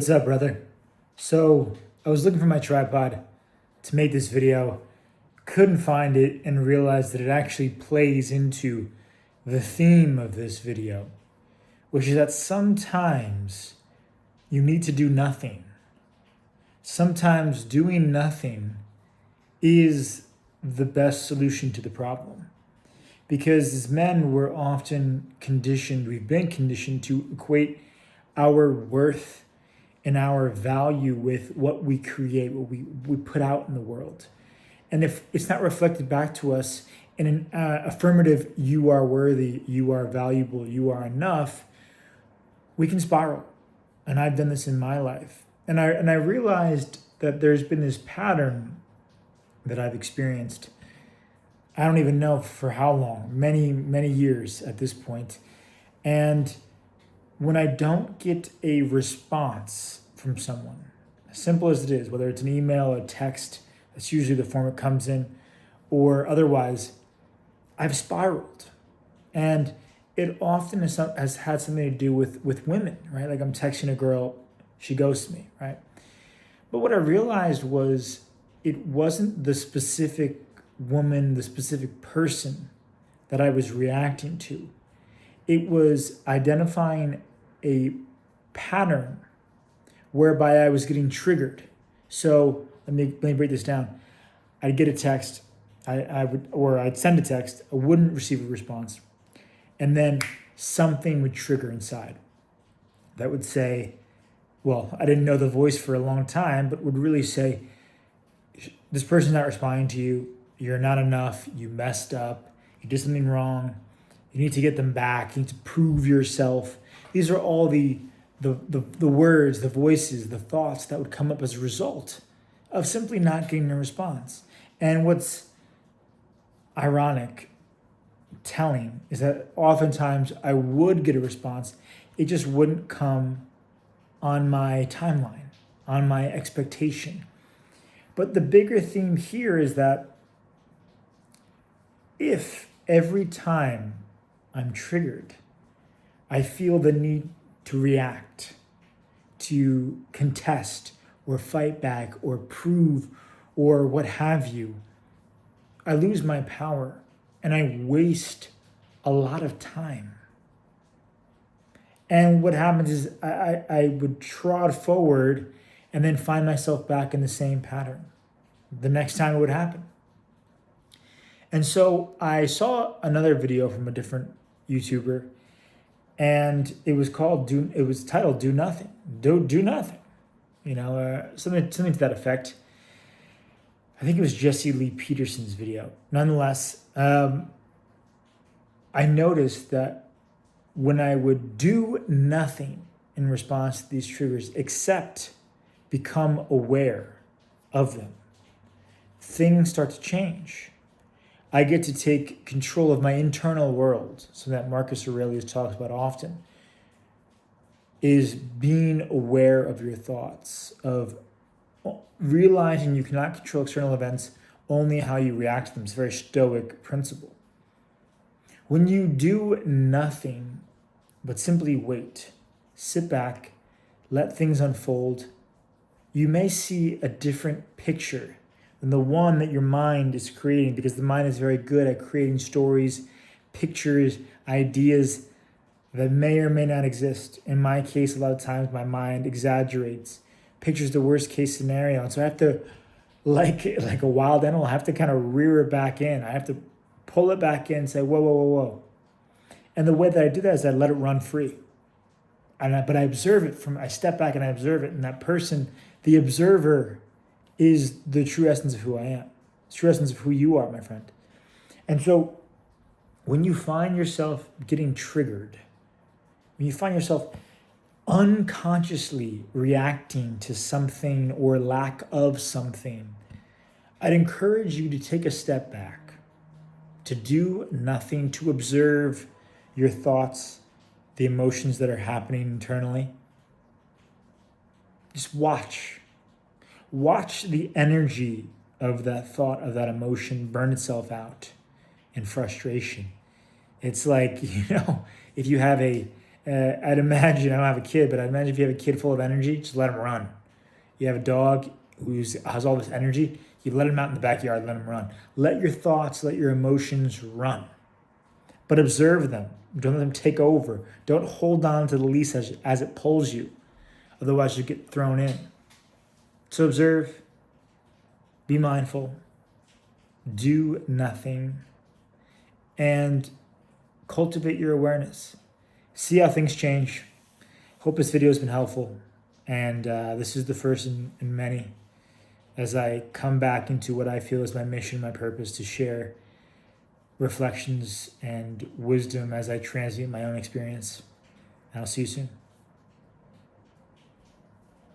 What's up, brother? So, I was looking for my tripod to make this video, couldn't find it, and realized that it actually plays into the theme of this video, which is that sometimes you need to do nothing. Sometimes doing nothing is the best solution to the problem. Because as men, we've been conditioned to equate our worth and our value with what we create, what we put out in the world. And if it's not reflected back to us in an affirmative, you are worthy, you are valuable, you are enough, we can spiral. And I've done this in my life. And I realized that there's been this pattern that I've experienced. I don't even know for how long, many years at this point. And when I don't get a response from someone, as simple as it is, whether it's an email, a text, that's usually the form it comes in, or otherwise, I've spiraled. And it often has had something to do with women, right? Like I'm texting a girl, she ghosts me, right? But what I realized was it wasn't the specific woman, the specific person that I was reacting to. It was identifying a pattern whereby I was getting triggered. So let me break this down. I'd get a text, I'd send a text, I wouldn't receive a response, and then something would trigger inside that would say, well, I didn't know the voice for a long time, but would really say, this person's not responding to you, you're not enough, you messed up, you did something wrong, you need to get them back, you need to prove yourself. These are all the words, the voices, the thoughts that would come up as a result of simply not getting a response. And what's ironic, telling, is that oftentimes I would get a response, it just wouldn't come on my timeline, on my expectation. But the bigger theme here is that if every time I'm triggered, I feel the need to react, to contest, or fight back, or prove, or what have you, I lose my power and I waste a lot of time. And what happens is I would trot forward and then find myself back in the same pattern the next time it would happen. And so I saw another video from a different YouTuber, and it was titled "Do Nothing." Do nothing. Something to that effect. I think it was Jesse Lee Peterson's video. Nonetheless, I noticed that when I would do nothing in response to these triggers, except become aware of them, things start to change. I get to take control of my internal world, something that Marcus Aurelius talks about often, is being aware of your thoughts, of realizing you cannot control external events, only how you react to them. It's a very Stoic principle. When you do nothing but simply wait, sit back, let things unfold, you may see a different picture than the one that your mind is creating, because the mind is very good at creating stories, pictures, ideas that may or may not exist. In my case, a lot of times my mind exaggerates, pictures the worst case scenario. And so I have to, like a wild animal, I have to kind of rear it back in. I have to pull it back in and say, whoa, whoa, whoa, whoa. And the way that I do that is I let it run free. But I observe it I step back and I observe it. And that person, the observer, is the true essence of who I am. It's the true essence of who you are, my friend. And so when you find yourself getting triggered, when you find yourself unconsciously reacting to something or lack of something, I'd encourage you to take a step back, to do nothing, to observe your thoughts, the emotions that are happening internally. Just watch. Watch the energy of that thought, of that emotion burn itself out in frustration. It's like, if you have a I'd imagine, I don't have a kid, but I'd imagine if you have a kid full of energy, just let him run. You have a dog who has all this energy, you let him out in the backyard, let him run. Let your thoughts, let your emotions run. But observe them. Don't let them take over. Don't hold on to the leash as it pulls you. Otherwise, you get thrown in. So observe, be mindful, do nothing, and cultivate your awareness. See how things change. Hope this video has been helpful. And this is the first in many as I come back into what I feel is my mission, my purpose, to share reflections and wisdom as I transmute my own experience. And I'll see you soon.